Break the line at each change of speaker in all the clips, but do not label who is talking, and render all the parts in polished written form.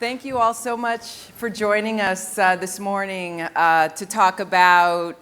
Thank you all so much for joining us this morning to talk about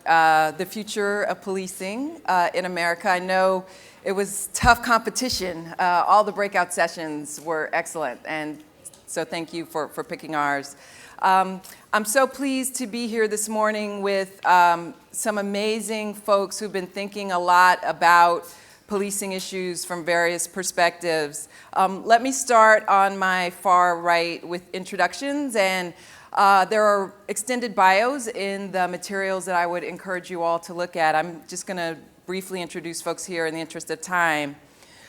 the future of policing in America. I know it was tough competition. All the breakout sessions were excellent, and so thank you for picking ours. I'm so pleased to be here this morning with some amazing folks who've been thinking a lot about policing issues from various perspectives. Let me start on my far right with introductions, and there are extended bios in the materials that I would encourage you all to look at. I'm just going to briefly introduce folks here in the interest of time.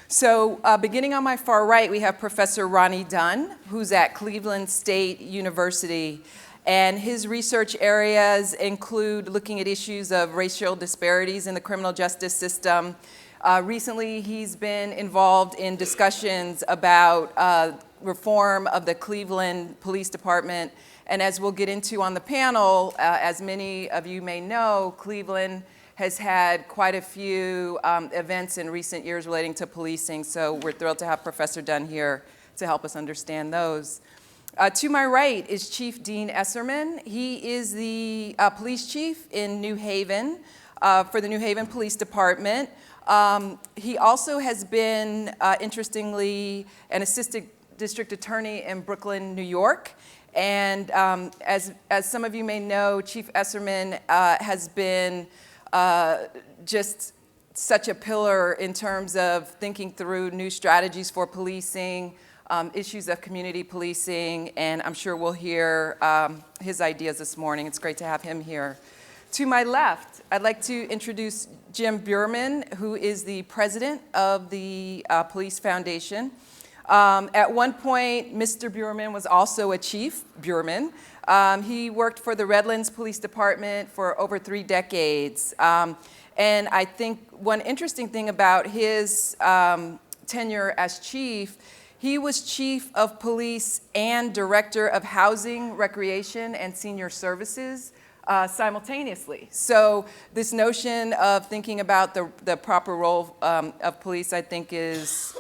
So beginning on my far right, we have Professor Ronnie Dunn, who's at Cleveland State University. And his research areas include looking at issues of racial disparities in the criminal justice system. Recently, he's been involved in discussions about reform of the Cleveland Police Department. And as we'll get into on the panel, as many of you may know, Cleveland has had quite a few events in recent years relating to policing. So we're thrilled to have Professor Dunn here to help us understand those. To my right is Chief Dean Esserman. He is the police chief in New Haven for the New Haven Police Department. He also has been, interestingly, an assistant district attorney in Brooklyn, New York. And as some of you may know, Chief Esserman has been just such a pillar in terms of thinking through new strategies for policing, issues of community policing, and I'm sure we'll hear his ideas this morning. It's great to have him here. To my left, I'd like to introduce Jim Bueermann, who is the president of the Police Foundation. At one point, Mr. Bueermann was also a chief Bueermann. He worked for the Redlands Police Department for over 3 decades. And I think one interesting thing about his tenure as chief, he was chief of police and director of housing, recreation, and senior services simultaneously. So this notion of thinking about the proper role of police, I think, is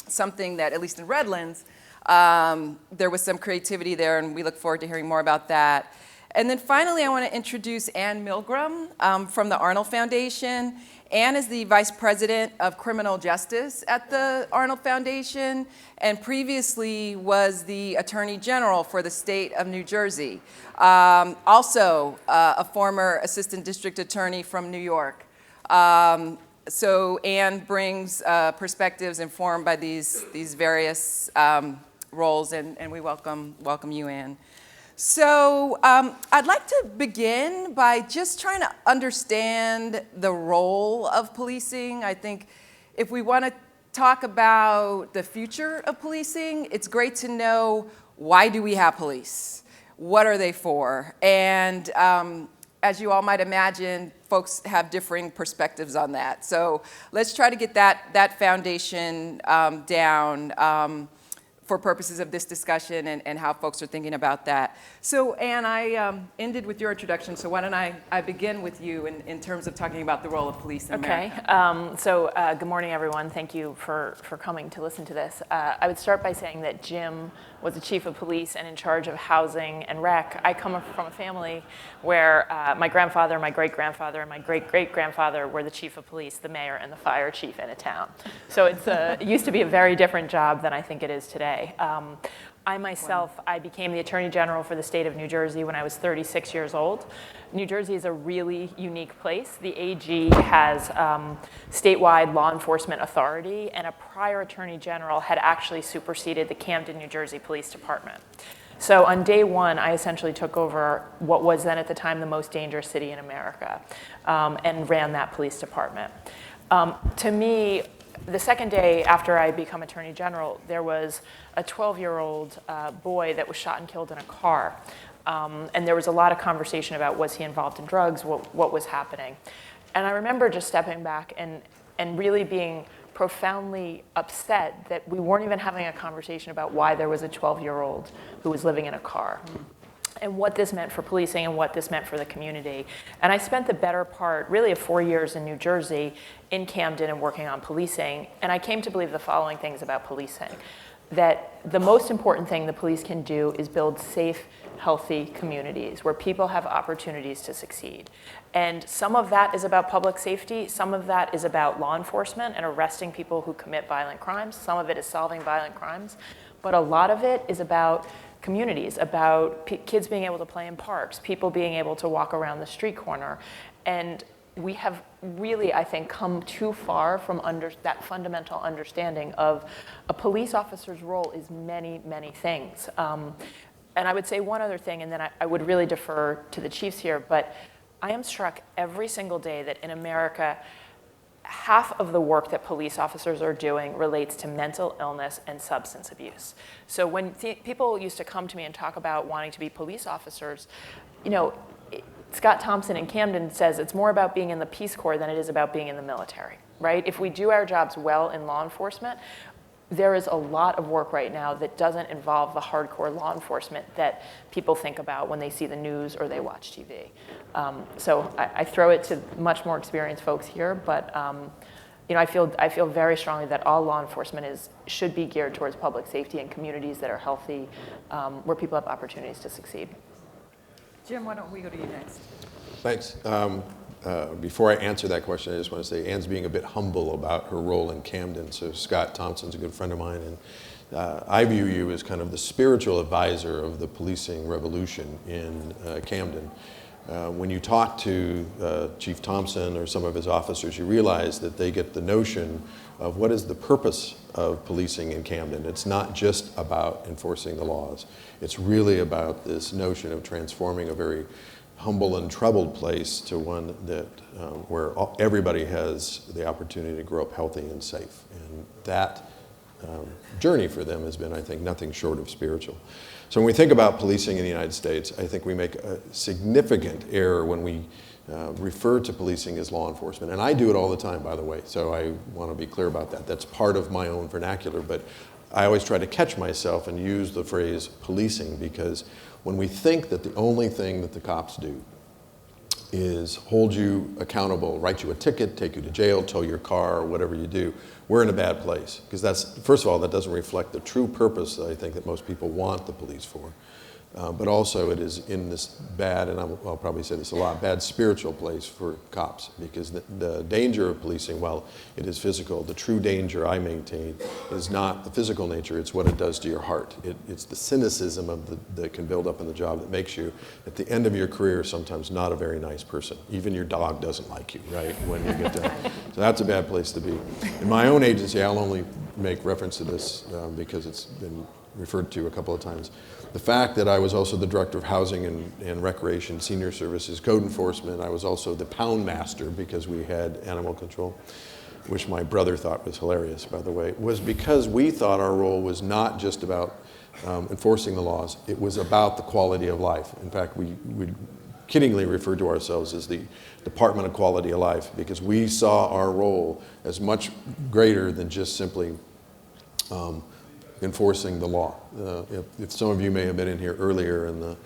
something that, at least in Redlands, there was some creativity there, and we look forward to hearing more about that. And then finally, I want to introduce Anne Milgram from the Arnold Foundation. Anne is the Vice President of Criminal Justice at the Arnold Foundation, and previously was the Attorney General for the state of New Jersey. Also a former Assistant District Attorney from New York. So Anne brings perspectives informed by these various roles, and we welcome you, Anne. So I'd like to begin by just trying to understand the role of policing. I think if we want to talk about the future of policing, it's great to know, why do we have police? What are they for? And as you all might imagine, folks have differing perspectives on that. So let's try to get that foundation down for purposes of this discussion and how folks are thinking about that. So Anne, I ended with your introduction, so why don't I begin with you in terms of talking about the role of police in America.
Okay, good morning, everyone. Thank you for coming to listen to this. I would start by saying that Jim was the chief of police and in charge of housing and rec. I come from a family where my grandfather, my great-grandfather, and my great-great-grandfather were the chief of police, the mayor, and the fire chief in a town. So it used to be a very different job than I think it is today. I myself, I became the Attorney General for the state of New Jersey when I was 36 years old. New Jersey is a really unique place. The AG has statewide law enforcement authority, and a prior Attorney General had actually superseded the Camden, New Jersey Police Department. So on day one, I essentially took over what was then at the time the most dangerous city in America, and ran that police department. To me, the second day after I become Attorney General, there was a 12-year-old boy that was shot and killed in a car. And there was a lot of conversation about, was he involved in drugs, what was happening. And I remember just stepping back and really being profoundly upset that we weren't even having a conversation about why there was a 12-year-old who was living in a car. And what this meant for policing and what this meant for the community. And I spent the better part, really, of 4 years in New Jersey, in Camden, and working on policing. And I came to believe the following things about policing. that the most important thing the police can do is build safe, healthy communities where people have opportunities to succeed. And some of that is about public safety, some of that is about law enforcement and arresting people who commit violent crimes, some of it is solving violent crimes, but a lot of it is about communities, about kids being able to play in parks, people being able to walk around the street corner. And we have really, I think, come too far from that fundamental understanding of a police officer's role is many, many things. And I would say one other thing, and then I would really defer to the chiefs here, but I am struck every single day that in America, half of the work that police officers are doing relates to mental illness and substance abuse. So when people used to come to me and talk about wanting to be police officers, you know, Scott Thompson in Camden says it's more about being in the Peace Corps than it is about being in the military, right? If we do our jobs well in law enforcement, there is a lot of work right now that doesn't involve the hardcore law enforcement that people think about when they see the news or they watch TV. So I throw it to much more experienced folks here, but you know, I feel very strongly that all law enforcement should be geared towards public safety and communities that are healthy, where people have opportunities to succeed.
Jim, why don't we go to you next?
Thanks. Before I answer that question, I just want to say Ann's being a bit humble about her role in Camden. So Scott Thompson's a good friend of mine, and I view you as kind of the spiritual advisor of the policing revolution in Camden. When you talk to Chief Thompson or some of his officers, you realize that they get the notion of what is the purpose of policing in Camden. It's not just about enforcing the laws. It's really about this notion of transforming a very humble and troubled place to one that where everybody has the opportunity to grow up healthy and safe. And that journey for them has been, I think, nothing short of spiritual. So when we think about policing in the United States, I think we make a significant error when we refer to policing as law enforcement. And I do it all the time, by the way, so I want to be clear about that. That's part of my own vernacular, but I always try to catch myself and use the phrase policing, because when we think that the only thing that the cops do is hold you accountable, write you a ticket, take you to jail, tow your car, or whatever you do, we're in a bad place. Because that's, first of all, that doesn't reflect the true purpose that I think that most people want the police for. But also it is in this bad, and I'll probably say this a lot, bad spiritual place for cops, because the danger of policing, while it is physical, the true danger I maintain is not the physical nature, it's what it does to your heart. It's the cynicism that can build up in the job that makes you, at the end of your career, sometimes not a very nice person. Even your dog doesn't like you, right, when you get done. So that's a bad place to be. In my own agency, I'll only make reference to this because it's been referred to a couple of times. The fact that I was also the Director of Housing and Recreation, Senior Services, Code Enforcement. I was also the Pound Master because we had animal control, which my brother thought was hilarious, by the way, was because we thought our role was not just about enforcing the laws, it was about the quality of life. In fact, we kiddingly refer to ourselves as the Department of Quality of Life, because we saw our role as much greater than just simply enforcing the law. If some of you may have been in here earlier in the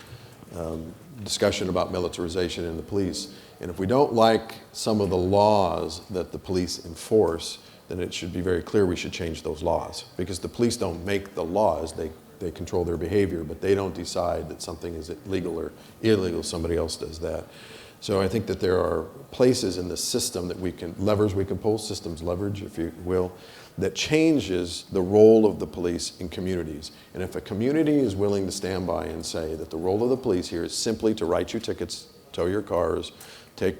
discussion about militarization in the police, and if we don't like some of the laws that the police enforce, then it should be very clear we should change those laws, because the police don't make the laws, they control their behavior, but they don't decide that something is legal or illegal, somebody else does that. So I think that there are places in the system that levers we can pull, systems leverage, if you will, that changes the role of the police in communities. And if a community is willing to stand by and say that the role of the police here is simply to write you tickets, tow your cars, take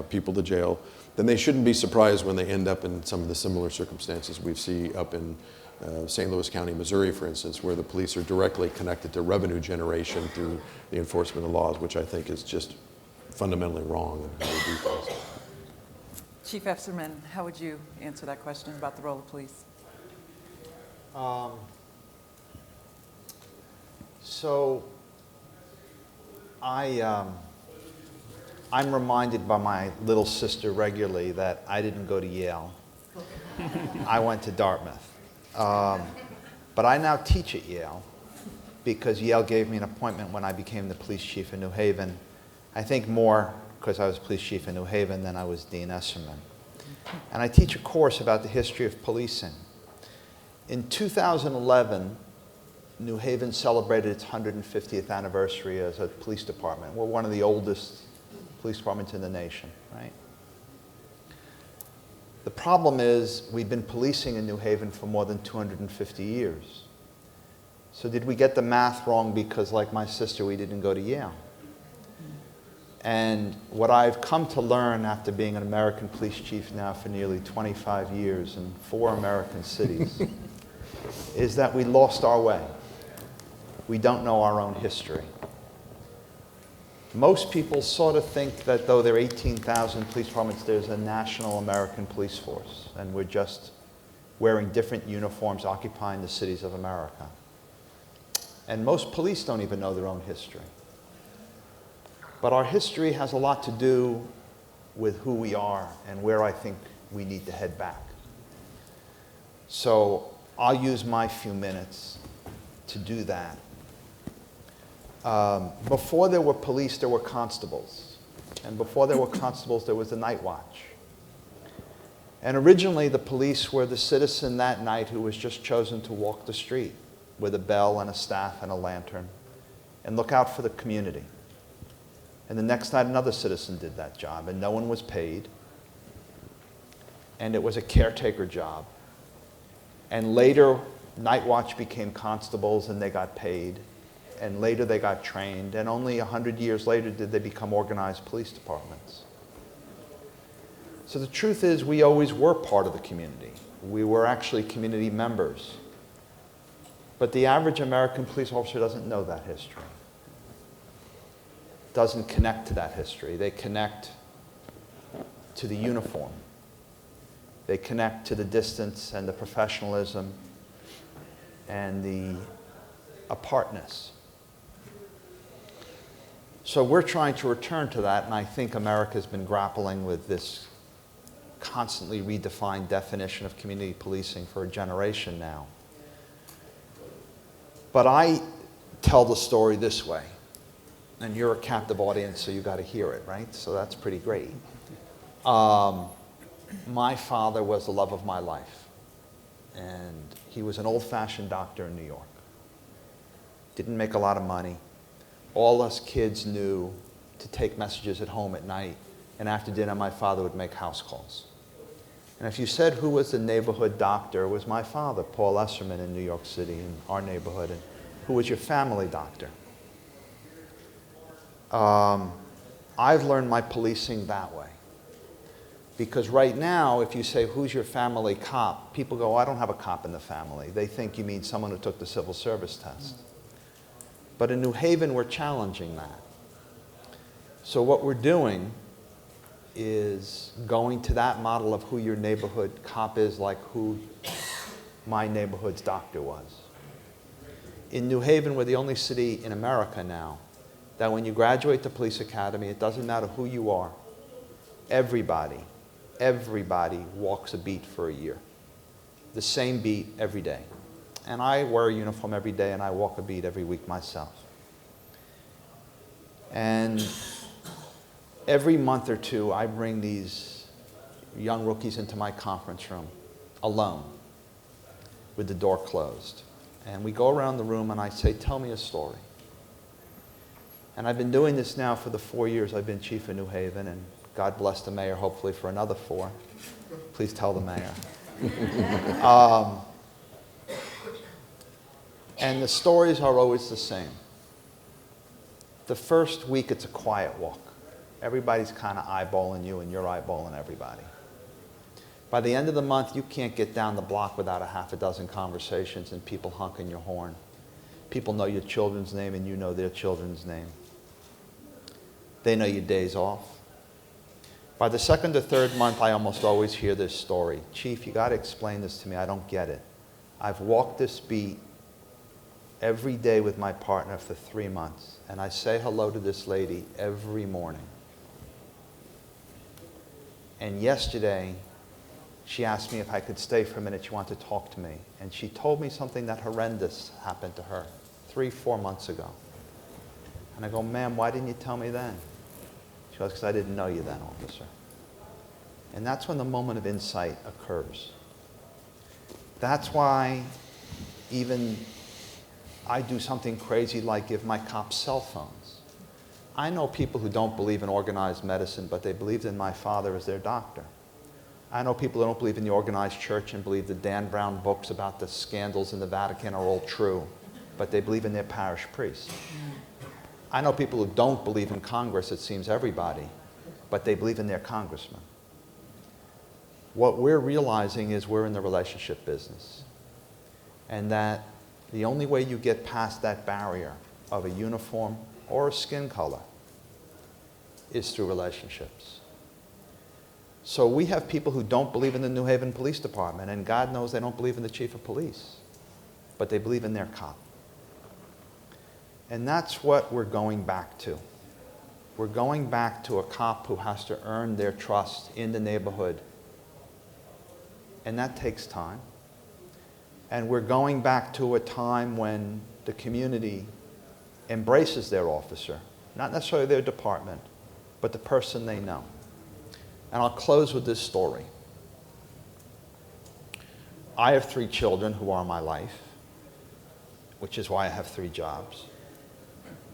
people to jail, then they shouldn't be surprised when they end up in some of the similar circumstances we see up in St. Louis County, Missouri, for instance, where the police are directly connected to revenue generation through the enforcement of laws, which I think is just fundamentally wrong in how we do things.
Chief Esserman, how would you answer that question about the role of police?
So I'm reminded by my little sister regularly that I didn't go to Yale. I went to Dartmouth. But I now teach at Yale because Yale gave me an appointment when I became the police chief in New Haven. I think more because I was police chief in New Haven than I was Dean Esserman. And I teach a course about the history of policing. In 2011, New Haven celebrated its 150th anniversary as a police department. We're one of the oldest police departments in the nation, right? The problem is we've been policing in New Haven for more than 250 years. So did we get the math wrong because, like my sister, we didn't go to Yale? And what I've come to learn after being an American police chief now for nearly 25 years in 4 American cities is that we lost our way. We don't know our own history. Most people sort of think that though there are 18,000 police departments, there's a national American police force, and we're just wearing different uniforms occupying the cities of America. And most police don't even know their own history. But our history has a lot to do with who we are and where I think we need to head back. So I'll use my few minutes to do that. Before there were police, there were constables. And before there were constables, there was the night watch. And originally, the police were the citizen that night who was just chosen to walk the street with a bell and a staff and a lantern and look out for the community. And the next night, another citizen did that job, and no one was paid. And it was a caretaker job. And later, night watch became constables, and they got paid. And later, they got trained. And only 100 years later did they become organized police departments. So the truth is, we always were part of the community. We were actually community members. But the average American police officer doesn't know that history. Doesn't connect to that history. They connect to the uniform. They connect to the distance and the professionalism and the apartness. So we're trying to return to that, and I think America's been grappling with this constantly redefined definition of community policing for a generation now. But I tell the story this way. And you're a captive audience, so you got to hear it, right? So that's pretty great. My father was the love of my life. And he was an old-fashioned doctor in New York. Didn't make a lot of money. All us kids knew to take messages at home at night. And after dinner, my father would make house calls. And if you said who was the neighborhood doctor, it was my father, Paul Esserman, in New York City, in our neighborhood. And who was your family doctor? I've learned my policing that way. Because right now, if you say, who's your family cop? People go, I don't have a cop in the family. They think you mean someone who took the civil service test. But in New Haven, we're challenging that. So what we're doing is going to that model of who your neighborhood cop is, like who my neighborhood's doctor was. In New Haven, we're the only city in America now that when you graduate the police academy, it doesn't matter who you are. Everybody walks a beat for a year. The same beat every day. And I wear a uniform every day, and I walk a beat every week myself. And every month or two, I bring these young rookies into my conference room, alone, with the door closed. And we go around the room, and I say, tell me a story. And I've been doing this now for the 4 years I've been chief of New Haven, and God bless the mayor, hopefully for another 4. Please tell the mayor. And the stories are always the same. The first week, it's a quiet walk. Everybody's kind of eyeballing you, and you're eyeballing everybody. By the end of the month, you can't get down the block without a half a dozen conversations and people honking your horn. People know your children's name, and you know their children's name. They know your days off. By the second or third month, I almost always hear this story. Chief, you got to explain this to me. I don't get it. I've walked this beat every day with my partner for 3 months, and I say hello to this lady every morning. And yesterday, she asked me if I could stay for a minute. She wanted to talk to me. And she told me something that horrendous happened to her 3-4 months ago. And I go, ma'am, why didn't you tell me then? She goes, because I didn't know you then, officer. And that's when the moment of insight occurs. That's why even I do something crazy like give my cops cell phones. I know people who don't believe in organized medicine, but they believed in my father as their doctor. I know people who don't believe in the organized church and believe the Dan Brown books about the scandals in the Vatican are all true, but they believe in their parish priest. I know people who don't believe in Congress, it seems everybody, but they believe in their congressman. What we're realizing is we're in the relationship business, and that the only way you get past that barrier of a uniform or a skin color is through relationships. So we have people who don't believe in the New Haven Police Department, and God knows they don't believe in the chief of police, but they believe in their cop. And that's what we're going back to. We're going back to a cop who has to earn their trust in the neighborhood, and that takes time. And we're going back to a time when the community embraces their officer, not necessarily their department, but the person they know. And I'll close with this story. I have 3 children who are my life, which is why I have 3 jobs.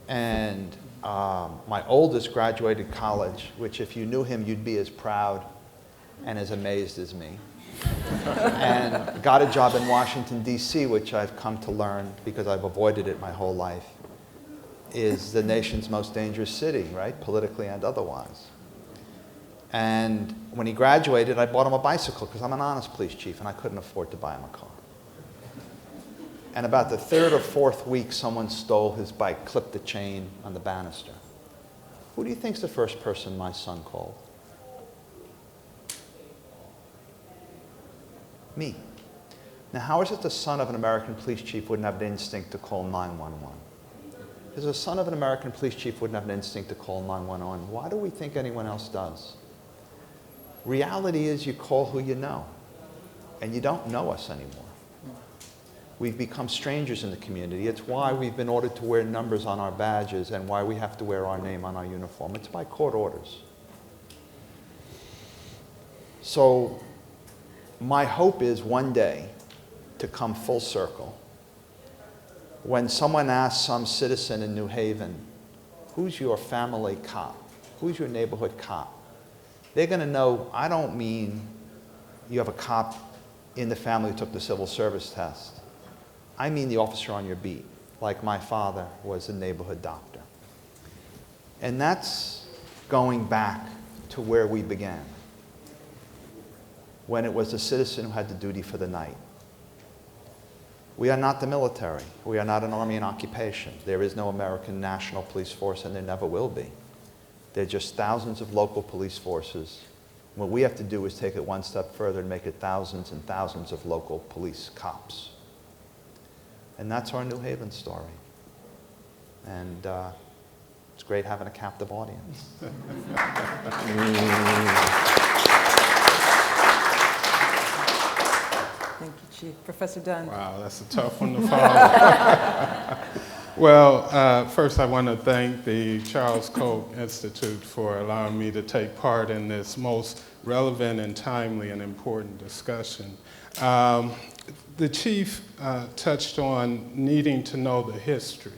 And my oldest graduated college, which if you knew him, you'd be as proud and as amazed as me. And got a job in Washington, D.C., which I've come to learn, because I've avoided it my whole life, is the nation's most dangerous city, right? Politically and otherwise. And when he graduated, I bought him a bicycle because I'm an honest police chief and I couldn't afford to buy him a car. And about the 3rd or 4th week, someone stole his bike, clipped the chain on the banister. Who do you think's the first person my son called? Me. Now, how is it the son of an American police chief wouldn't have the instinct to call 911? Because the son of an American police chief wouldn't have an instinct to call 911. Why do we think anyone else does? Reality is you call who you know, and you don't know us anymore. We've become strangers in the community. It's why we've been ordered to wear numbers on our badges and why we have to wear our name on our uniform. It's by court orders. So my hope is one day to come full circle. When someone asks some citizen in New Haven, who's your family cop? Who's your neighborhood cop? They're going to know, I don't mean you have a cop in the family who took the civil service test. I mean the officer on your beat, like my father was a neighborhood doctor. And that's going back to where we began, when it was a citizen who had the duty for the night. We are not the military. We are not an army in occupation. There is no American national police force, and there never will be. There are just thousands of local police forces. What we have to do is take it one step further and make it thousands and thousands of local police cops. And that's our New Haven story. And it's great having a captive audience.
Thank you, Chief. Professor Dunn.
Wow, that's a tough one to follow. Well, first I want to thank the Charles Koch Institute for allowing me to take part in this most relevant and timely and important discussion. The Chief touched on needing to know the history.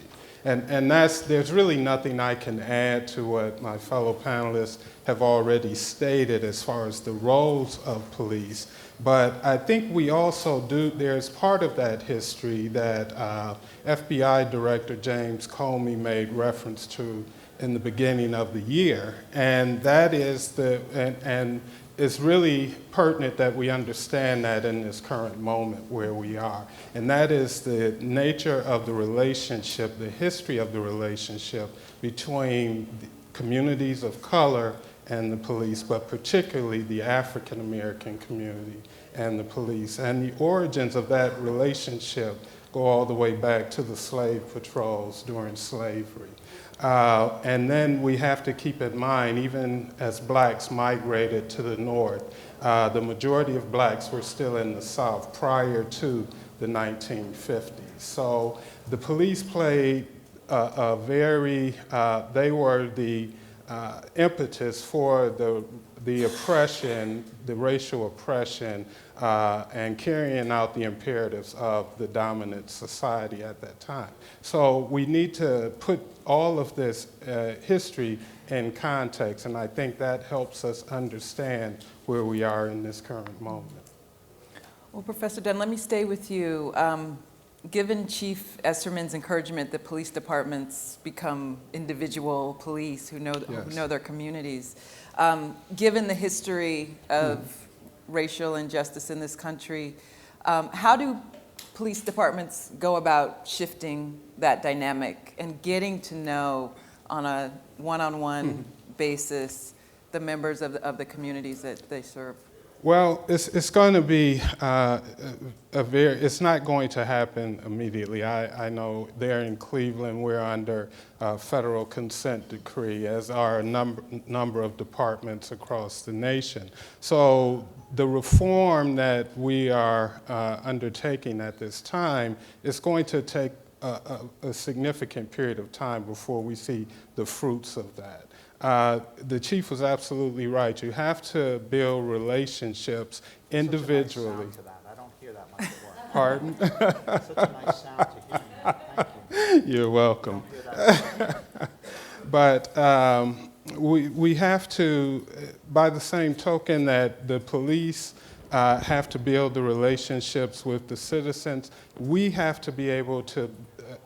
And there's really nothing I can add to what my fellow panelists have already stated as far as the roles of police. But I think we also there's part of that history that FBI Director James Comey made reference to in the beginning of the year. And that is and it's really pertinent that we understand that in this current moment where we are. And that is the nature of the relationship, the history of the relationship between the communities of color and the police, but particularly the African American community and the police. And the origins of that relationship go all the way back to the slave patrols during slavery. And then we have to keep in mind, even as blacks migrated to the north, the majority of blacks were still in the South prior to the 1950s. So the police played they were the impetus for the oppression, the racial oppression, and carrying out the imperatives of the dominant society at that time. So we need to put all of this history in context, and I think that helps us understand where we are in this current moment.
Well, Professor Dunn, let me stay with you. Given Chief Esserman's encouragement that police departments become individual police who know their communities, given the history of racial injustice in this country, how do police departments go about shifting that dynamic and getting to know on a one-on-one basis the members of the communities that they serve?
Well, it's going to be it's not going to happen immediately. I know there in Cleveland we're under a federal consent decree, as are a number of departments across the nation. So the reform that we are undertaking at this time is going to take a significant period of time before we see the fruits of that. The chief was absolutely right. You have to build relationships individually.
Such a nice sound to that. I don't hear that much at work.
Pardon?
Such a nice sound to hear. Thank you.
You're welcome. But we have to, by the same token that the police have to build the relationships with the citizens, we have to be able to,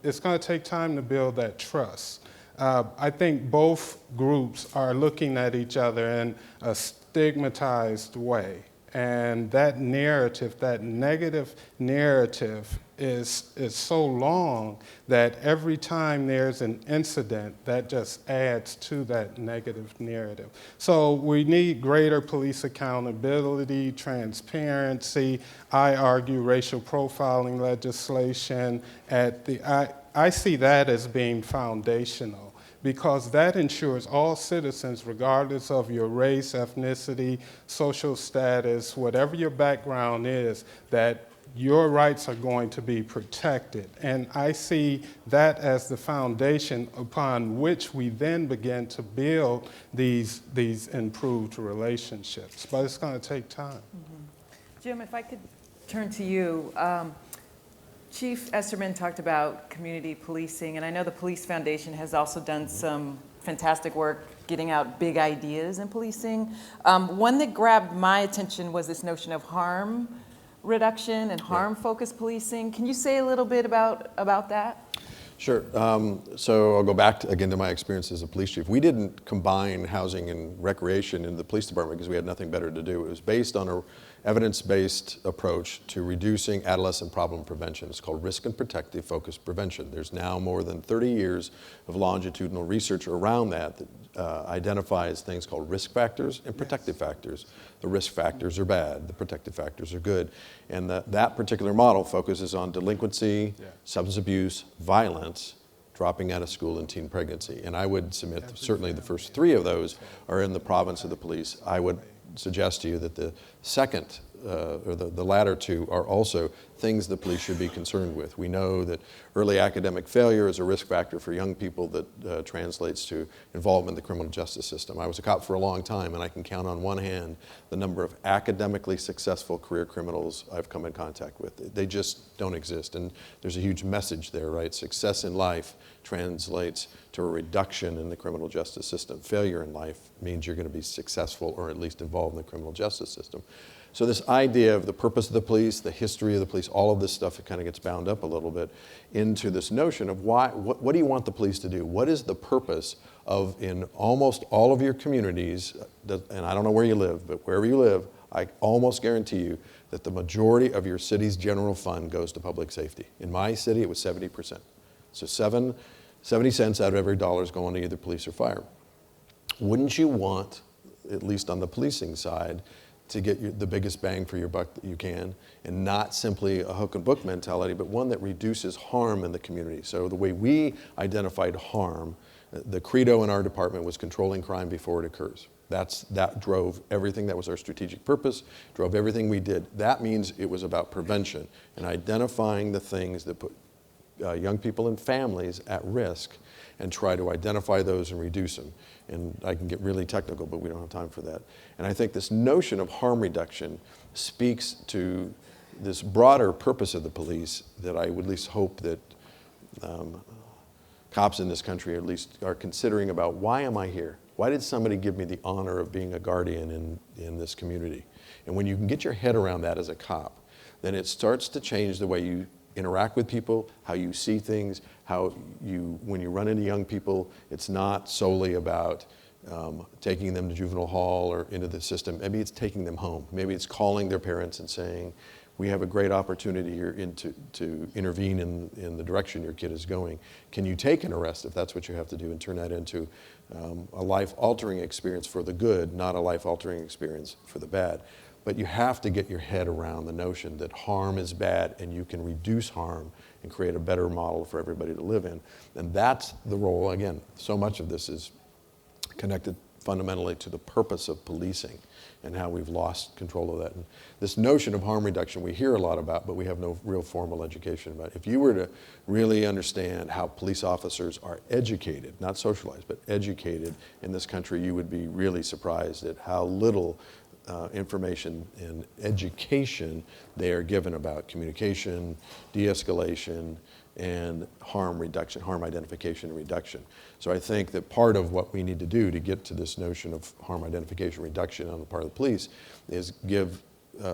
it's going to take time to build that trust. I think both groups are looking at each other in a stigmatized way. And that narrative, that negative narrative is so long that every time there's an incident, that just adds to that negative narrative. So we need greater police accountability, transparency. I argue racial profiling legislation. I see that as being foundational, because that ensures all citizens, regardless of your race, ethnicity, social status, whatever your background is, that your rights are going to be protected. And I see that as the foundation upon which we then begin to build these improved relationships. But it's going to take time.
Mm-hmm. Jim, if I could turn to you. Chief Esserman talked about community policing, and I know the Police Foundation has also done some fantastic work getting out big ideas in policing. One that grabbed my attention was this notion of harm reduction and harm-focused policing. Can you say a little bit about that?
Sure. So I'll go back again to my experience as a police chief. We didn't combine housing and recreation in the police department because we had nothing better to do. It was based on a evidence-based approach to reducing adolescent problem prevention. It's called risk and protective focused prevention. There's now more than 30 years of longitudinal research around that identifies things called risk factors and protective factors. The risk factors are bad, the protective factors are good. And that particular model focuses on delinquency, substance abuse, violence, dropping out of school, and teen pregnancy. And I would submit certainly the first three of those are in the province of the police. I would suggest to you that the second, or the latter two, are also things the police should be concerned with. We know that early academic failure is a risk factor for young people that translates to involvement in the criminal justice system. I was a cop for a long time, and I can count on one hand the number of academically successful career criminals I've come in contact with. They just don't exist, and there's a huge message there, right? Success in life translates to a reduction in the criminal justice system. Failure in life means you're going to be successful or at least involved in the criminal justice system. So this idea of the purpose of the police, the history of the police, all of this stuff, it kind of gets bound up a little bit into this notion of what do you want the police to do? What is the purpose of, in almost all of your communities, and I don't know where you live, but wherever you live, I almost guarantee you that the majority of your city's general fund goes to public safety. In my city, it was 70%. So 70 cents out of every dollar is going to either police or fire. Wouldn't you want, at least on the policing side, to get the biggest bang for your buck that you can, and not simply a hook and book mentality, but one that reduces harm in the community? So the way we identified harm, the credo in our department was controlling crime before it occurs. That drove everything. That was our strategic purpose, drove everything we did. That means it was about prevention and identifying the things that put young people and families at risk and try to identify those and reduce them. And I can get really technical, but we don't have time for that. And I think this notion of harm reduction speaks to this broader purpose of the police that I would at least hope that cops in this country at least are considering about, why am I here? Why did somebody give me the honor of being a guardian in this community? And when you can get your head around that as a cop, then it starts to change the way you interact with people, how you see things, how you, when you run into young people, it's not solely about taking them to juvenile hall or into the system. Maybe it's taking them home. Maybe it's calling their parents and saying, we have a great opportunity here to intervene in the direction your kid is going. Can you take an arrest if that's what you have to do and turn that into a life-altering experience for the good, not a life-altering experience for the bad? But you have to get your head around the notion that harm is bad and you can reduce harm and create a better model for everybody to live in. And that's the role, again, so much of this is connected fundamentally to the purpose of policing and how we've lost control of that. And this notion of harm reduction we hear a lot about, but we have no real formal education about it. If you were to really understand how police officers are educated, not socialized, but educated in this country, you would be really surprised at how little information and education they are given about communication, de-escalation, and harm reduction, harm identification and reduction. So I think that part of what we need to do to get to this notion of harm identification reduction on the part of the police is give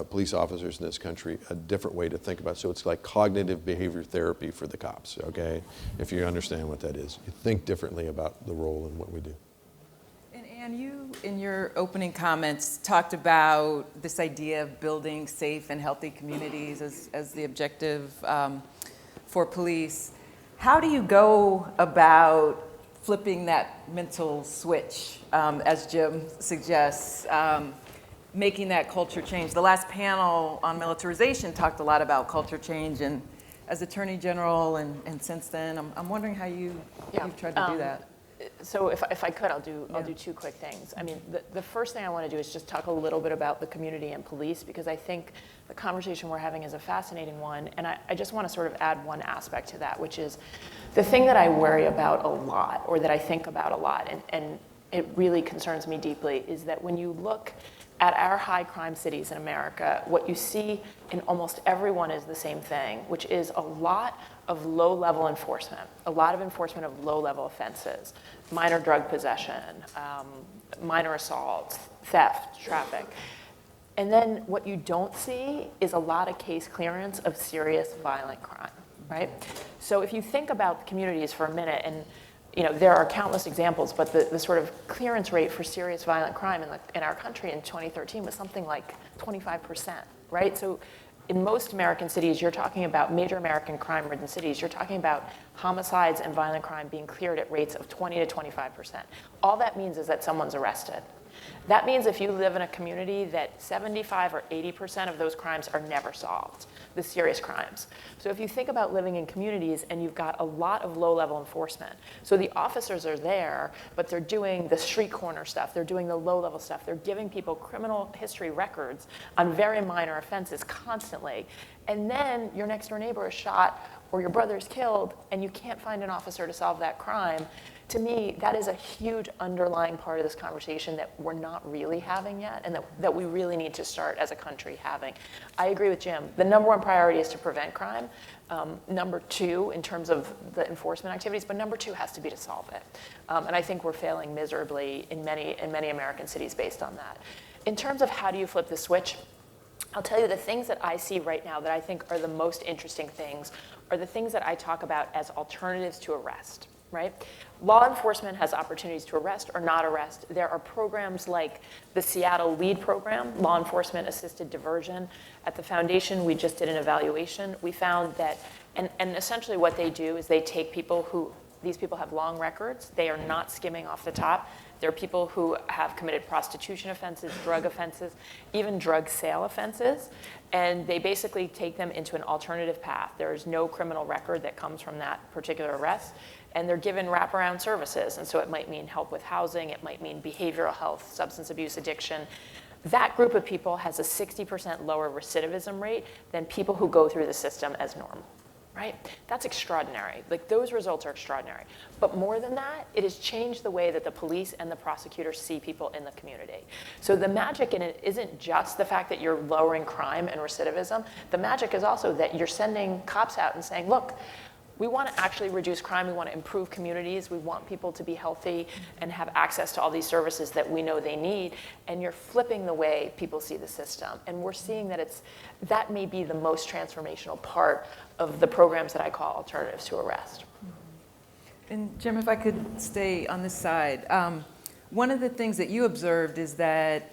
police officers in this country a different way to think about it. So it's like cognitive behavior therapy for the cops, okay? If you understand what that is. You think differently about the role and what we do.
And you, in your opening comments, talked about this idea of building safe and healthy communities as the objective for police. How do you go about flipping that mental switch, as Jim suggests, making that culture change? The last panel on militarization talked a lot about culture change, and as Attorney General and since then, I'm wondering how you've tried to do that.
So if I could, I'll do two quick things. I mean, the first thing I want to do is just talk a little bit about the community and police, because I think the conversation we're having is a fascinating one, and I just want to sort of add one aspect to that, which is the thing that I worry about a lot, or that I think about a lot, and it really concerns me deeply, is that when you look at our high crime cities in America, what you see in almost everyone is the same thing, which is a lot of low-level enforcement, a lot of enforcement of low-level offenses, minor drug possession, minor assaults, theft, traffic. And then what you don't see is a lot of case clearance of serious violent crime, right? So if you think about the communities for a minute, and there are countless examples, but the sort of clearance rate for serious violent crime in our country in 2013 was something like 25%, right? So in most American cities, you're talking about major American crime-ridden cities, you're talking about homicides and violent crime being cleared at rates of 20 to 25%. All that means is that someone's arrested. That means if you live in a community that 75 or 80% of those crimes are never solved, the serious crimes. So if you think about living in communities and you've got a lot of low-level enforcement, so the officers are there, but they're doing the street corner stuff, they're doing the low-level stuff, they're giving people criminal history records on very minor offenses constantly, and then your next-door neighbor is shot or your brother is killed and you can't find an officer to solve that crime. To me, that is a huge underlying part of this conversation that we're not really having yet, and that we really need to start as a country having. I agree with Jim. The number one priority is to prevent crime. Number two, in terms of the enforcement activities, but number two has to be to solve it. And I think we're failing miserably in many American cities based on that. In terms of how do you flip the switch, I'll tell you the things that I see right now that I think are the most interesting things are the things that I talk about as alternatives to arrest. Right? Law enforcement has opportunities to arrest or not arrest. There are programs like the Seattle LEAD program, Law Enforcement Assisted Diversion. At the foundation, we just did an evaluation. We found that, and essentially what they do is they take people these people have long records. They are not skimming off the top. There are people who have committed prostitution offenses, drug offenses, even drug sale offenses, and they basically take them into an alternative path. There is no criminal record that comes from that particular arrest, and they're given wraparound services. And so it might mean help with housing, it might mean behavioral health, substance abuse, addiction. That group of people has a 60% lower recidivism rate than people who go through the system as normal. right? That's extraordinary. Like, those results are extraordinary. But more than that, it has changed the way that the police and the prosecutors see people in the community. So the magic in it isn't just the fact that you're lowering crime and recidivism. The magic is also that you're sending cops out and saying, look, we want to actually reduce crime. We want to improve communities. We want people to be healthy and have access to all these services that we know they need. And you're flipping the way people see the system. And we're seeing that that may be the most transformational part of the programs that I call alternatives to arrest.
And Jim, if I could stay on this side, one of the things that you observed is that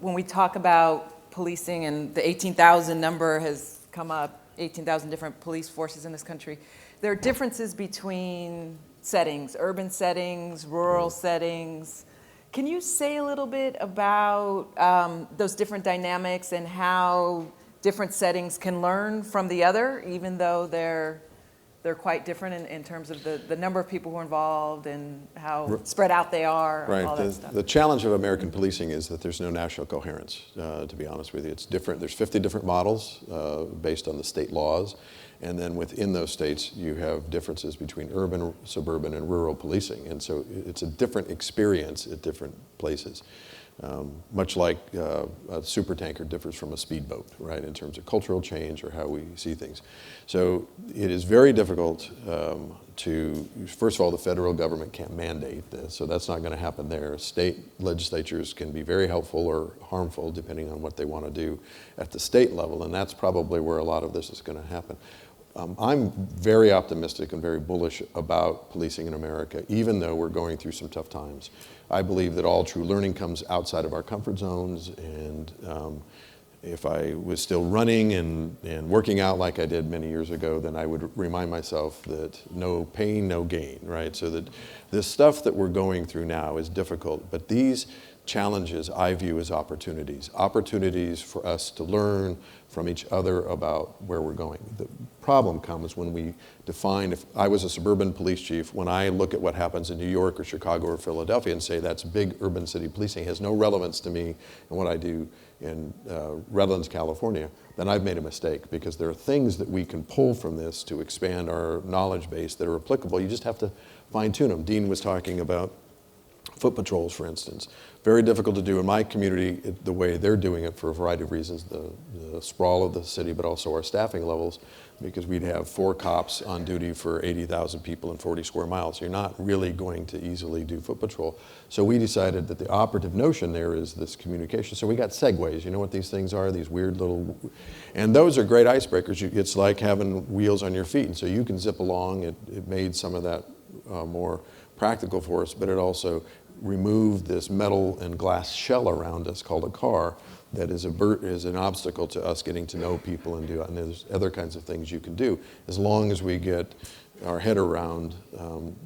when we talk about policing, and the 18,000 number has come up, 18,000 different police forces in this country, there are differences between settings, urban settings, rural settings. Can you say a little bit about those different dynamics and how different settings can learn from the other, even though they're quite different in terms of the number of people who are involved and how spread out they are,
Right.
all that stuff?
The challenge of American policing is that there's no national coherence, to be honest with you. It's different. There's 50 different models based on the state laws. And then within those states, you have differences between urban, suburban, and rural policing. And so it's a different experience at different places. Much like a supertanker differs from a speedboat, right, in terms of cultural change or how we see things. So it is very difficult first of all, the federal government can't mandate this, so that's not going to happen there. State legislatures can be very helpful or harmful depending on what they want to do at the state level, and that's probably where a lot of this is going to happen. I'm very optimistic and very bullish about policing in America, even though we're going through some tough times. I believe that all true learning comes outside of our comfort zones, and if I was still running and working out like I did many years ago, then I would remind myself that no pain, no gain, right? So that this stuff that we're going through now is difficult, but these challenges I view as opportunities for us to learn from each other about where we're going. The problem comes when we define, if I was a suburban police chief, when I look at what happens in New York or Chicago or Philadelphia and say that's big urban city policing, has no relevance to me and what I do in Redlands, California, then I've made a mistake, because there are things that we can pull from this to expand our knowledge base that are applicable. You just have to fine tune them. Dean was talking about foot patrols, for instance. Very difficult to do in my community the way they're doing it for a variety of reasons, the sprawl of the city, but also our staffing levels, because we'd have 4 cops on duty for 80,000 people in 40 square miles. So you're not really going to easily do foot patrol. So we decided that the operative notion there is this communication. So we got segways. You know what these things are? These weird little, and those are great icebreakers. It's like having wheels on your feet, and so you can zip along. It made some of that more practical for us, but it also removed this metal and glass shell around us called a car that is an obstacle to us getting to know people and there's other kinds of things you can do as long as we get our head around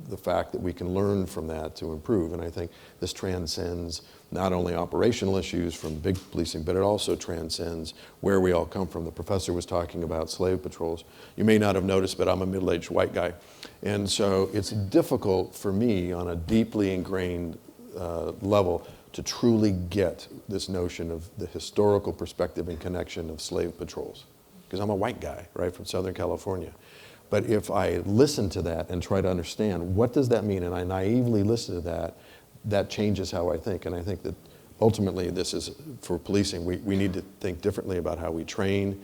the fact that we can learn from that to improve. And I think this transcends not only operational issues from big policing, but it also transcends where we all come from. The professor was talking about slave patrols. You may not have noticed, but I'm a middle-aged white guy. And so it's difficult for me on a deeply ingrained level to truly get this notion of the historical perspective and connection of slave patrols, because I'm a white guy, right, from Southern California. But if I listen to that and try to understand what does that mean, and I naively listen to that, that changes how I think. And I think that ultimately this is, for policing, we need to think differently about how we train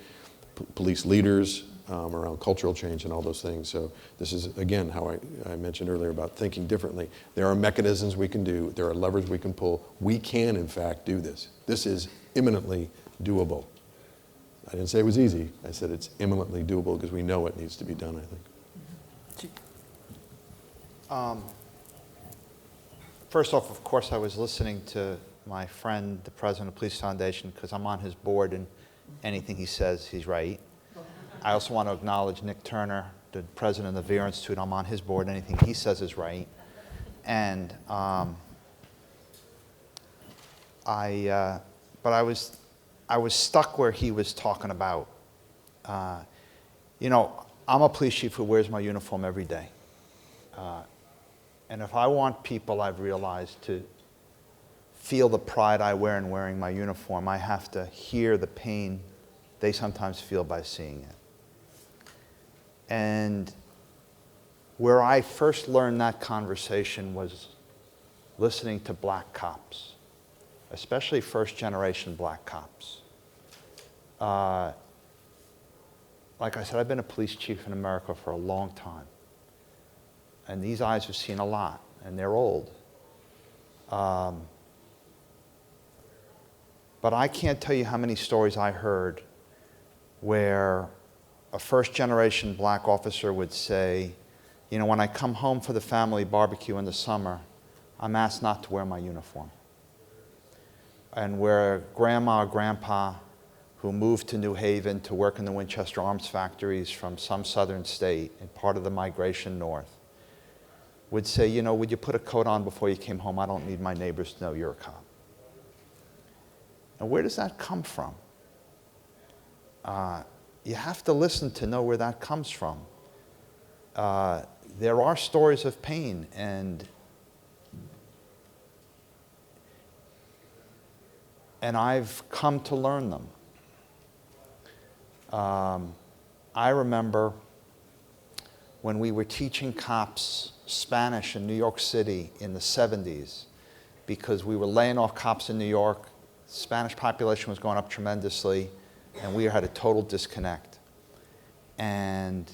police leaders around cultural change and all those things. So this is, again, how I mentioned earlier about thinking differently. There are mechanisms we can do. There are levers we can pull. We can, in fact, do this. This is imminently doable. I didn't say it was easy. I said it's imminently doable because we know it needs to be done, I think.
First off, of course, I was listening to my friend, the president of the Police Foundation, because I'm on his board, and anything he says, he's right. I also want to acknowledge Nick Turner, the president of the Veer Institute. I'm on his board. Anything he says is right. And but I was stuck where he was talking about. You know, I'm a police chief who wears my uniform every day. And if I want people, I've realized, to feel the pride I wear in wearing my uniform, I have to hear the pain they sometimes feel by seeing it. And where I first learned that conversation was listening to black cops, especially first-generation black cops. Like I said, I've been a police chief in America for a long time. And these eyes have seen a lot, and they're old. But I can't tell you how many stories I heard where a first-generation black officer would say, you know, when I come home for the family barbecue in the summer, I'm asked not to wear my uniform. And where grandma or grandpa who moved to New Haven to work in the Winchester Arms factories from some southern state and part of the migration north would say, you know, would you put a coat on before you came home? I don't need my neighbors to know you're a cop. And where does that come from? You have to listen to know where that comes from. There are stories of pain, and I've come to learn them. I remember when we were teaching cops Spanish in New York City in the 70s, because we were laying off cops in New York. Spanish population was going up tremendously, and we had a total disconnect. And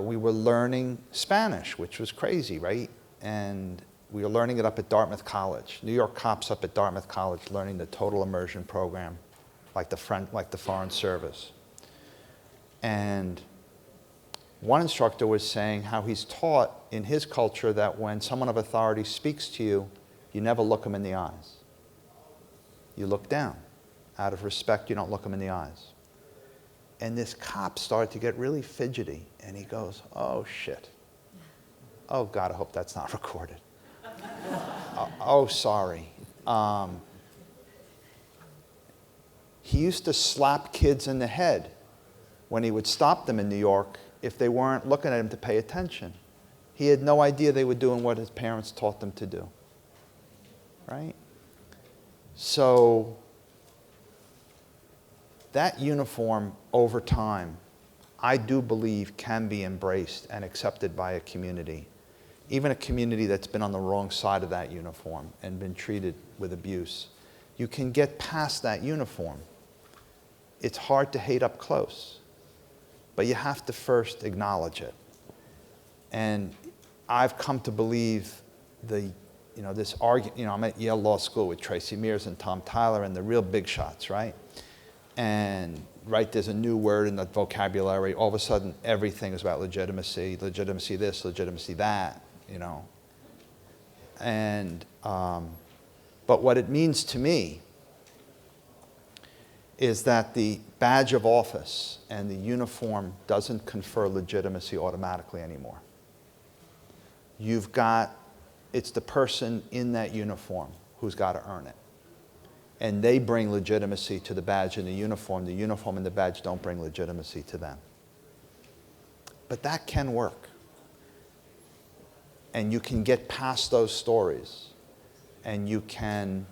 we were learning Spanish, which was crazy, right? And we were learning it up at Dartmouth College. New York cops up at Dartmouth College learning the total immersion program, like the Foreign Service. And one instructor was saying how he's taught in his culture that when someone of authority speaks to you, you never look them in the eyes. You look down. Out of respect, you don't look them in the eyes. And this cop started to get really fidgety, and he goes, oh, shit. Oh, God, I hope that's not recorded. Oh, sorry. He used to slap kids in the head when he would stop them in New York if they weren't looking at him to pay attention. He had no idea they were doing what his parents taught them to do, right? So that uniform over time, I do believe can be embraced and accepted by a community, even a community that's been on the wrong side of that uniform and been treated with abuse. You can get past that uniform. It's hard to hate up close, but you have to first acknowledge it. And I've come to believe this argument, I'm at Yale Law School with Tracy Mears and Tom Tyler and the real big shots, right? And right, there's a new word in the vocabulary. All of a sudden, everything is about legitimacy this, legitimacy that, And, but what it means to me is that the badge of office and the uniform doesn't confer legitimacy automatically anymore. It's the person in that uniform who's got to earn it. And they bring legitimacy to the badge and the uniform. The uniform and the badge don't bring legitimacy to them. But that can work. And you can get past those stories. And you can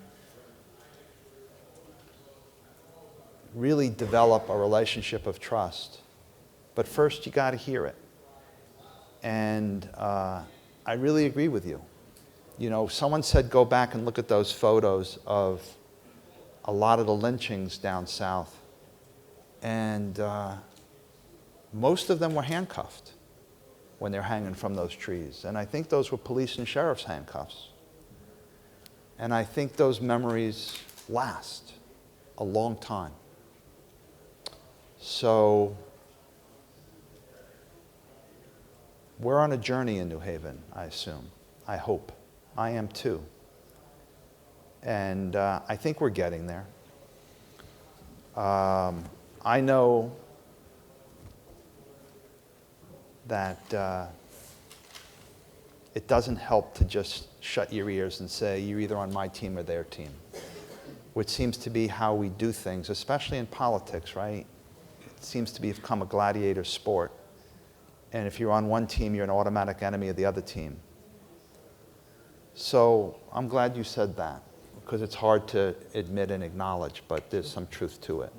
really develop a relationship of trust. But first, you got to hear it. And I really agree with you. Someone said go back and look at those photos of a lot of the lynchings down south. And most of them were handcuffed when they're hanging from those trees. And I think those were police and sheriff's handcuffs. And I think those memories last a long time. So we're on a journey in New Haven, I assume. I hope. I am too. And I think we're getting there. I know that it doesn't help to just shut your ears and say, you're either on my team or their team, which seems to be how we do things, especially in politics, right? It seems to become a gladiator sport. And if you're on one team, you're an automatic enemy of the other team. So I'm glad you said that, because it's hard to admit and acknowledge, but there's some truth to it.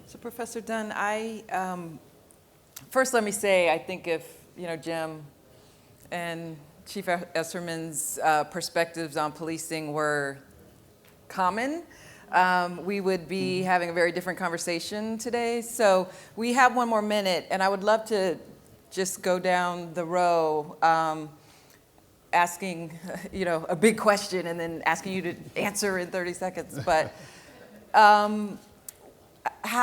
So Professor Dunn, First, let me say, I think if, Jim and Chief Esserman's perspectives on policing were common, we would be having a very different conversation today. So we have one more minute, and I would love to just go down the row asking, a big question and then asking you to answer in 30 seconds. But how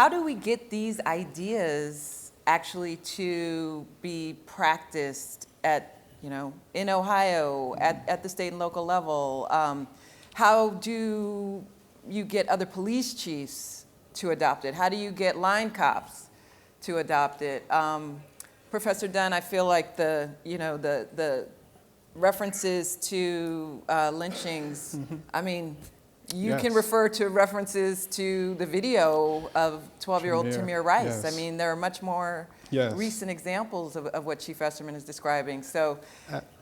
do we get these ideas actually to be practiced at, in Ohio, at the state and local level? How do you get other police chiefs to adopt it? How do you get line cops to adopt it? Professor Dunn, I feel like the references to lynchings, I mean, you can refer to references to the video of 12-year-old Tamir Rice.
Yes.
I mean, there are much more recent examples of what Chief Esserman is describing. So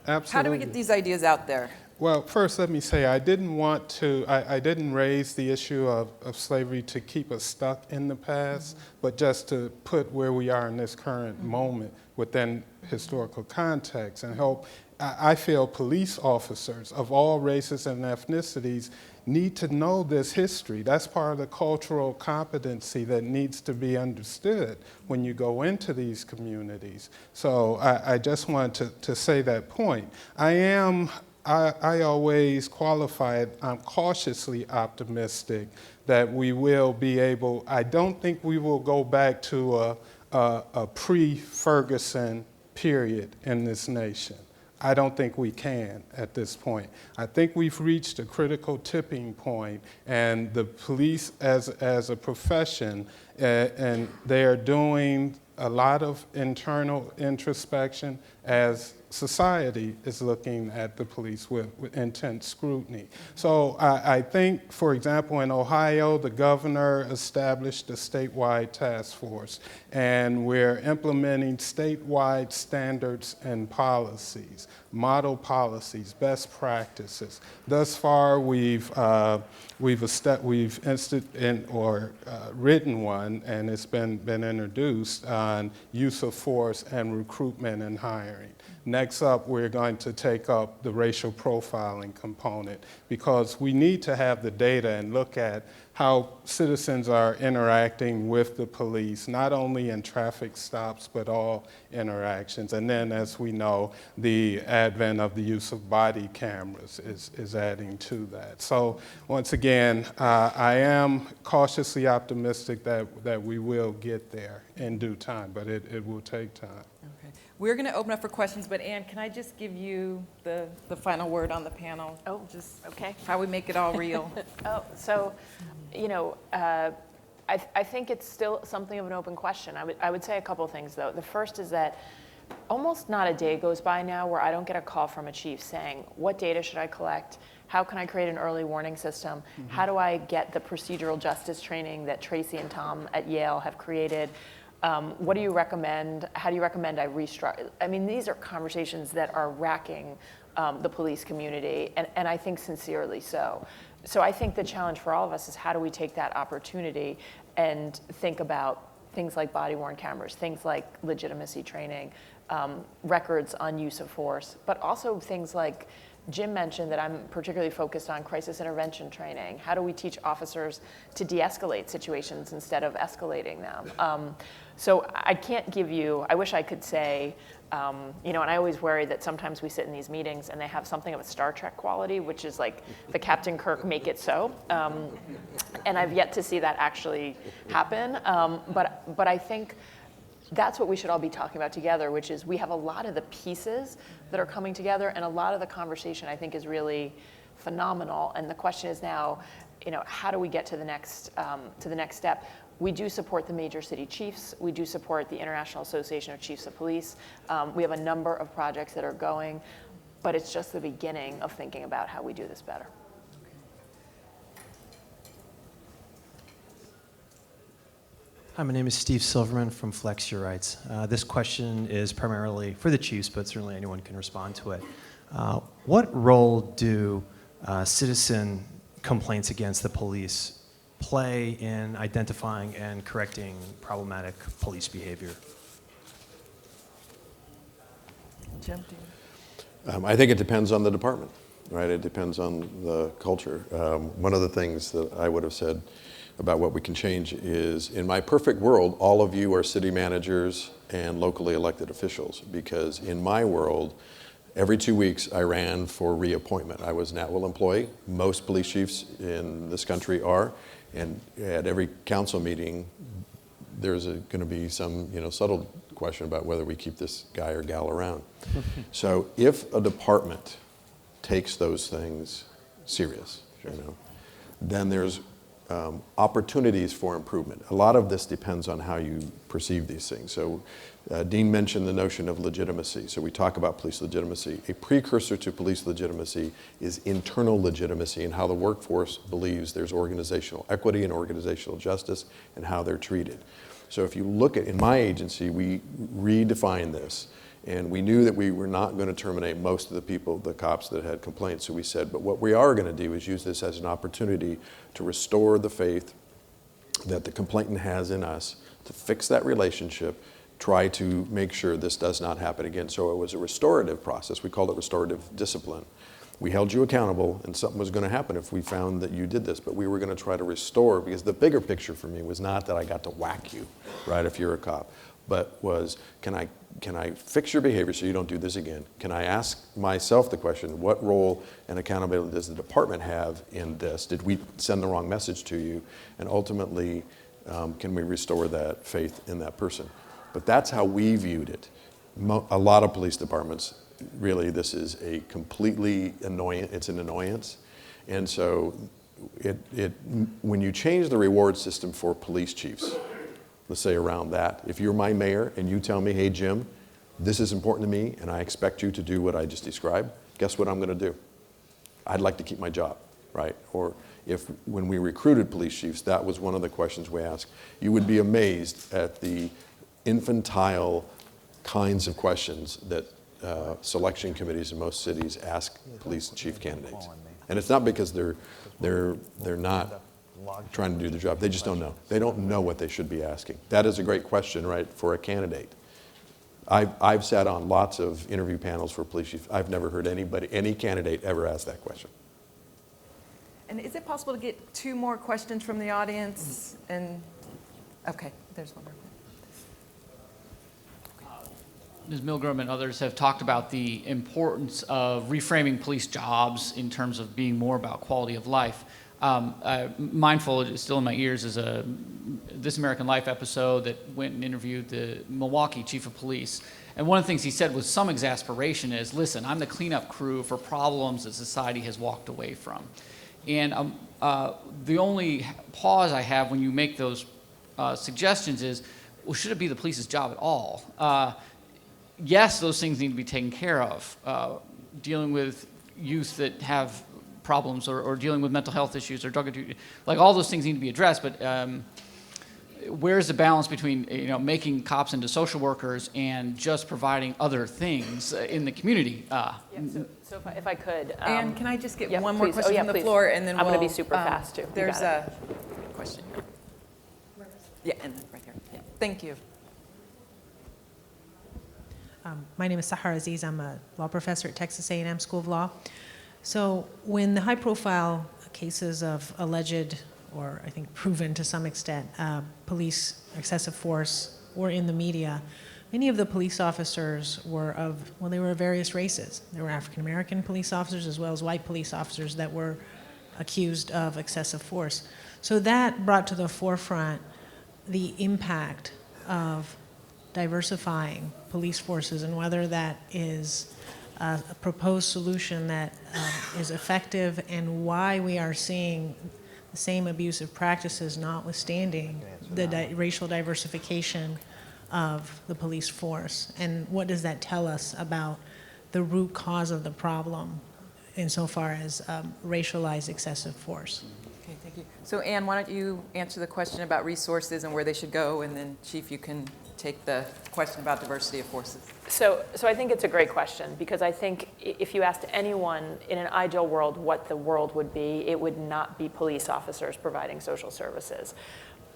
how do we get these ideas out there?
Well, first let me say I didn't raise the issue of slavery to keep us stuck in the past, but just to put where we are in this current moment within historical context and help. I feel police officers of all races and ethnicities need to know this history. That's part of the cultural competency that needs to be understood when you go into these communities. So I just want to say that point. I always qualify it, I'm cautiously optimistic that we will be able, I don't think we will go back to a pre-Ferguson period in this nation. I don't think we can at this point. I think we've reached a critical tipping point, and the police as a profession, and they are doing a lot of internal introspection as society is looking at the police with intense scrutiny. So I think, for example, in Ohio, the governor established a statewide task force, and we're implementing statewide standards and policies, model policies, best practices. Thus far, we've written one, and it's been introduced on use of force and recruitment and hiring. Next up, we're going to take up the racial profiling component because we need to have the data and look at how citizens are interacting with the police, not only in traffic stops, but all interactions. And then, as we know, the advent of the use of body cameras is adding to that. So once again, I am cautiously optimistic that we will get there in due time, but it will take time.
Okay. We're going to open up for questions, but Ann, can I just give you the final word on the panel?
Oh, just okay.
How we make it all real.
So, I think it's still something of an open question. I would say a couple of things, though. The first is that almost not a day goes by now where I don't get a call from a chief saying, what data should I collect? How can I create an early warning system? Mm-hmm. How do I get the procedural justice training that Tracy and Tom at Yale have created? What do you recommend? How do you recommend I restructure? I mean, these are conversations that are racking the police community, and I think sincerely so. So I think the challenge for all of us is how do we take that opportunity and think about things like body-worn cameras, things like legitimacy training, records on use of force, but also things like Jim mentioned that I'm particularly focused on crisis intervention training. How do we teach officers to de-escalate situations instead of escalating them? So I can't give you, I wish I could say, and I always worry that sometimes we sit in these meetings and they have something of a Star Trek quality, which is like the Captain Kirk make it so. And I've yet to see that actually happen. But I think that's what we should all be talking about together, which is we have a lot of the pieces that are coming together, and a lot of the conversation I think is really phenomenal. And the question is now, how do we get to the next step? We do support the major city chiefs. We do support the International Association of Chiefs of Police. We have a number of projects that are going, but it's just the beginning of thinking about how we do this better.
Hi, my name is Steve Silverman from Flex Your Rights. This question is primarily for the chiefs, but certainly anyone can respond to it. What role do citizen complaints against the police play in identifying and correcting problematic police behavior?
Jim, do you-
I think it depends on the department, right? It depends on the culture. One of the things that I would have said about what we can change is, in my perfect world, all of you are city managers and locally elected officials, because in my world, every 2 weeks I ran for reappointment. I was an at-will employee. Most police chiefs in this country are, and at every council meeting, there's going to be some subtle question about whether we keep this guy or gal around. So if a department takes those things serious, then there's opportunities for improvement. A lot of this depends on how you perceive these things. So Dean mentioned the notion of legitimacy. So we talk about police legitimacy. A precursor to police legitimacy is internal legitimacy and how the workforce believes there's organizational equity and organizational justice and how they're treated. So if you look at, in my agency, we redefined this, and we knew that we were not going to terminate most of the people, the cops that had complaints. So we said, but what we are going to do is use this as an opportunity to restore the faith that the complainant has in us, to fix that relationship, try to make sure this does not happen again. So it was a restorative process. We called it restorative discipline. We held you accountable, and something was going to happen if we found that you did this, but we were going to try to restore, because the bigger picture for me was not that I got to whack you, right, if you're a cop, but was, can I fix your behavior so you don't do this again? Can I ask myself the question, what role and accountability does the department have in this? Did we send the wrong message to you? And ultimately, can we restore that faith in that person? But that's how we viewed it. A lot of police departments, really, this is a completely it's an annoyance. And so when you change the reward system for police chiefs, let's say around that, if you're my mayor and you tell me, hey, Jim, this is important to me and I expect you to do what I just described, guess what I'm going to do? I'd like to keep my job, right? Or when we recruited police chiefs, that was one of the questions we asked. You would be amazed at the infantile kinds of questions that selection committees in most cities ask police chief candidates. And it's not because they're not trying to do the job. They just don't know. They don't know what they should be asking. That is a great question, right, for a candidate. I've sat on lots of interview panels for police chiefs. I've never heard any candidate ever ask that question.
And is it possible to get 2 more questions from the audience? And okay, there's one more.
Ms. Milgram and others have talked about the importance of reframing police jobs in terms of being more about quality of life. Mindful, it's still in my ears, is a This American Life episode that went and interviewed the Milwaukee chief of police. And one of the things he said with some exasperation is, listen, I'm the cleanup crew for problems that society has walked away from. And the only pause I have when you make those suggestions is, well, should it be the police's job at all? Yes, those things need to be taken care of. Dealing with youth that have problems or dealing with mental health issues or drug abuse, like all those things need to be addressed, but where's the balance between making cops into social workers and just providing other things in the community?
So if I could.
And can I just get
yeah,
one more
please.
question from the floor, and then
I'm
we'll...
going to be super fast, too. You
There's
got
a question. Yeah, and then right here. Yeah. Thank you.
My name is Sahar Aziz. I'm a law professor at Texas A&M School of Law. So when the high-profile cases of alleged, or I think proven to some extent, police excessive force were in the media, many of the police officers were they were of various races. There were African-American police officers as well as white police officers that were accused of excessive force. So that brought to the forefront the impact of diversifying police forces and whether that is a proposed solution that is effective and why we are seeing the same abusive practices notwithstanding the racial diversification of the police force. And what does that tell us about the root cause of the problem insofar as racialized excessive force?
Okay, thank you. So Ann, why don't you answer the question about resources and where they should go, and then Chief, you can take the question about diversity of forces.
So I think it's a great question, because I think if you asked anyone in an ideal world what the world would be, it would not be police officers providing social services.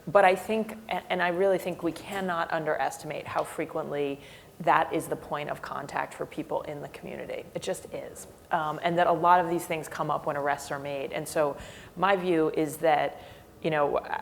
But I think, and I really think we cannot underestimate how frequently that is the point of contact for people in the community. It just is. And that a lot of these things come up when arrests are made. And so my view is that,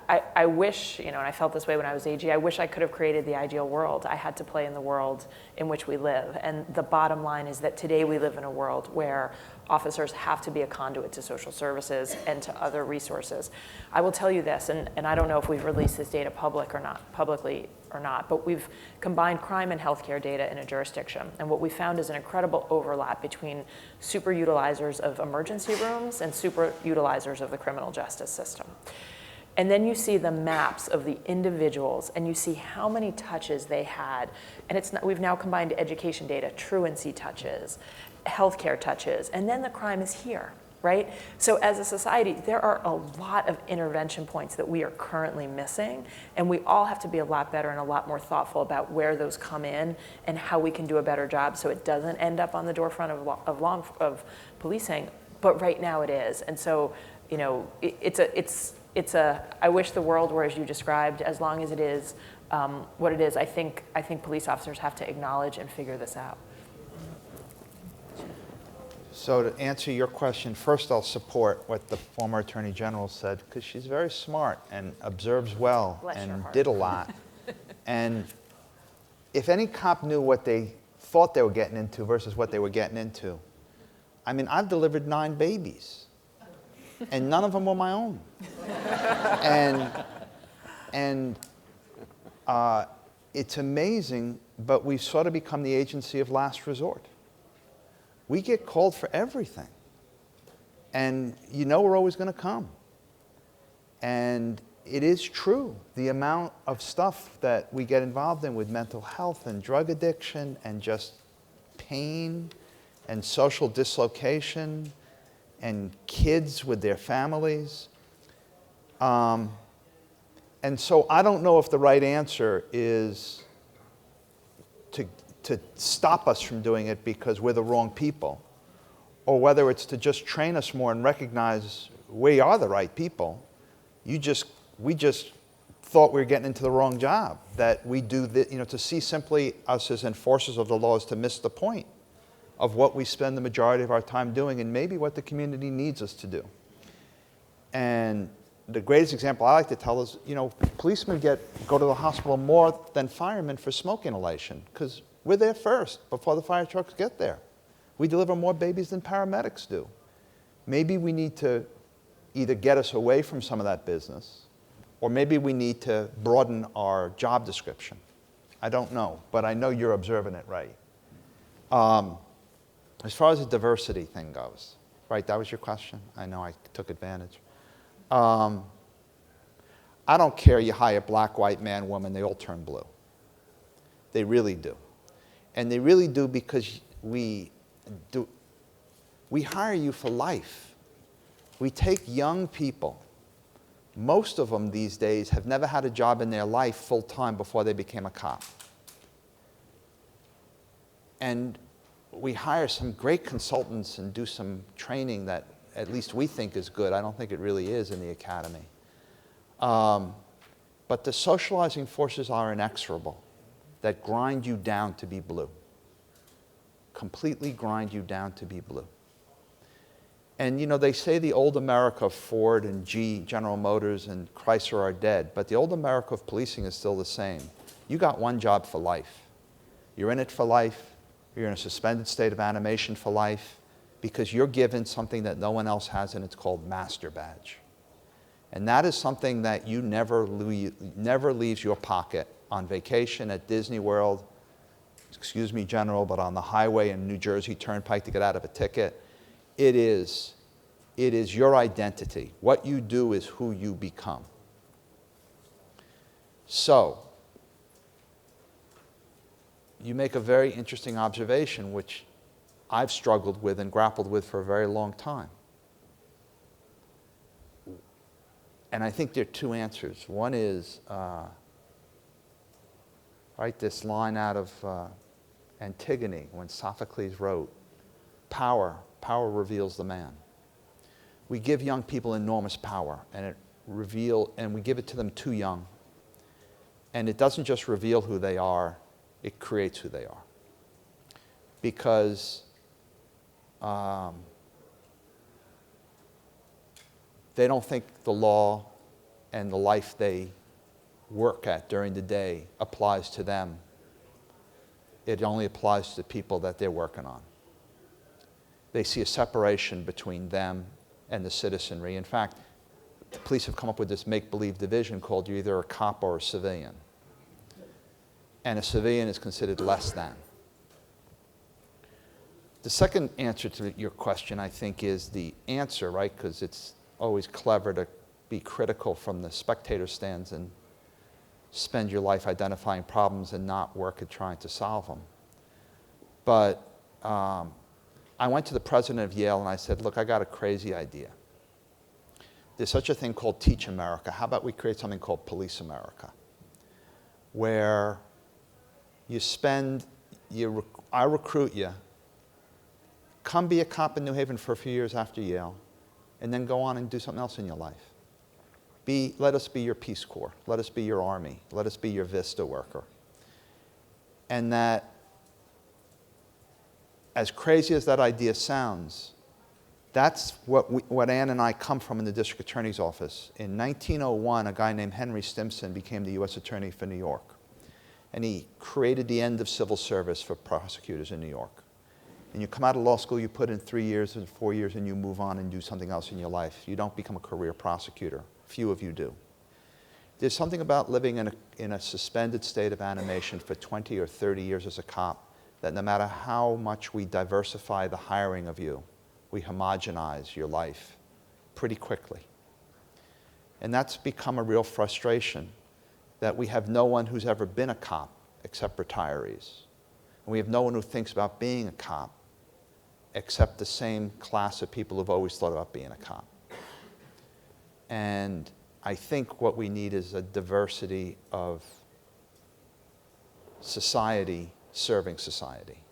I wish, and I felt this way when I was AG, I wish I could have created the ideal world. I had to play in the world in which we live. And the bottom line is that today we live in a world where officers have to be a conduit to social services and to other resources. I will tell you this, and I don't know if we've released this data publicly or not, but we've combined crime and healthcare data in a jurisdiction. And what we found is an incredible overlap between super utilizers of emergency rooms and super utilizers of the criminal justice system. And then you see the maps of the individuals, and you see how many touches they had. And we've now combined education data, truancy touches, healthcare touches, and then the crime is here, right? So as a society, there are a lot of intervention points that we are currently missing, and we all have to be a lot better and a lot more thoughtful about where those come in and how we can do a better job so it doesn't end up on the doorfront of policing. But right now it is, and so I wish the world were as you described. As long as it is what it is, I think police officers have to acknowledge and figure this out.
So to answer your question, first I'll support what the former Attorney General said, because she's very smart and observes well and did a lot. And if any cop knew what they thought they were getting into versus what they were getting into, I mean, I've delivered 9 babies, and none of them were my own. And it's amazing, but we've sort of become the agency of last resort. We get called for everything. And we're always going to come. And it is true, the amount of stuff that we get involved in with mental health and drug addiction and just pain and social dislocation and kids with their families. And so I don't know if the right answer is to stop us from doing it because we're the wrong people, or whether it's to just train us more and recognize we are the right people. We just thought we were getting into the wrong job, that we do to see simply us as enforcers of the law is to miss the point of what we spend the majority of our time doing and maybe what the community needs us to do. And the greatest example I like to tell is, policemen go to the hospital more than firemen for smoke inhalation, because we're there first before the fire trucks get there. We deliver more babies than paramedics do. Maybe we need to either get us away from some of that business, or maybe we need to broaden our job description. I don't know, but I know you're observing it right. As far as the diversity thing goes, right, that was your question? I know I took advantage. I don't care, you hire black, white, man, woman, they all turn blue. They really do. And they really do because we hire you for life. We take young people. Most of them these days have never had a job in their life full-time before they became a cop. And we hire some great consultants and do some training that at least we think is good. I don't think it really is in the academy. But the socializing forces are inexorable, that grind you down to be blue. Completely grind you down to be blue. And they say the old America of Ford and General Motors and Chrysler are dead, but the old America of policing is still the same. You got one job for life. You're in it for life. You're in a suspended state of animation for life because you're given something that no one else has, and it's called Master Badge. And that is something that you never leaves your pocket on vacation at Disney World, excuse me, General, but on the highway in New Jersey Turnpike to get out of a ticket. It is your identity. What you do is who you become. So, you make a very interesting observation, which I've struggled with and grappled with for a very long time. And I think there are 2 answers. One is, this line out of Antigone when Sophocles wrote, power reveals the man. We give young people enormous power, and we give it to them too young, And it doesn't just reveal who they are, it creates who they are. Because they don't think the law and the life they work at during the day applies to them. It only applies to the people that they're working on. They see a separation between them and the citizenry. In fact, the police have come up with this make-believe division called you're either a cop or a civilian. And a civilian is considered less than. The second answer to your question, I think, is the answer, right? Because it's always clever to be critical from the spectator stands and spend your life identifying problems and not work at trying to solve them. But I went to the president of Yale and I said, look, I got a crazy idea. There's such a thing called Teach America. How about we create something called Police America? Where you spend, I recruit you, come be a cop in New Haven for a few years after Yale, and then go on and do something else in your life. Let us be your Peace Corps. Let us be your Army. Let us be your VISTA worker. And that, as crazy as that idea sounds, that's what Ann and I come from in the district attorney's office. In 1901, a guy named Henry Stimson became the U.S. Attorney for New York. And he created the end of civil service for prosecutors in New York. And you come out of law school, you put in 3 years and 4 years, and you move on and do something else in your life. You don't become a career prosecutor. Few of you do. There's something about living in a suspended state of animation for 20 or 30 years as a cop that no matter how much we diversify the hiring of you, we homogenize your life pretty quickly. And that's become a real frustration, that we have no one who's ever been a cop except retirees. And we have no one who thinks about being a cop except the same class of people who've always thought about being a cop. And I think what we need is a diversity of society serving society,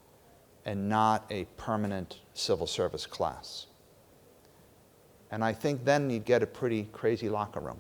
and not a permanent civil service class. And I think then you get a pretty crazy locker room.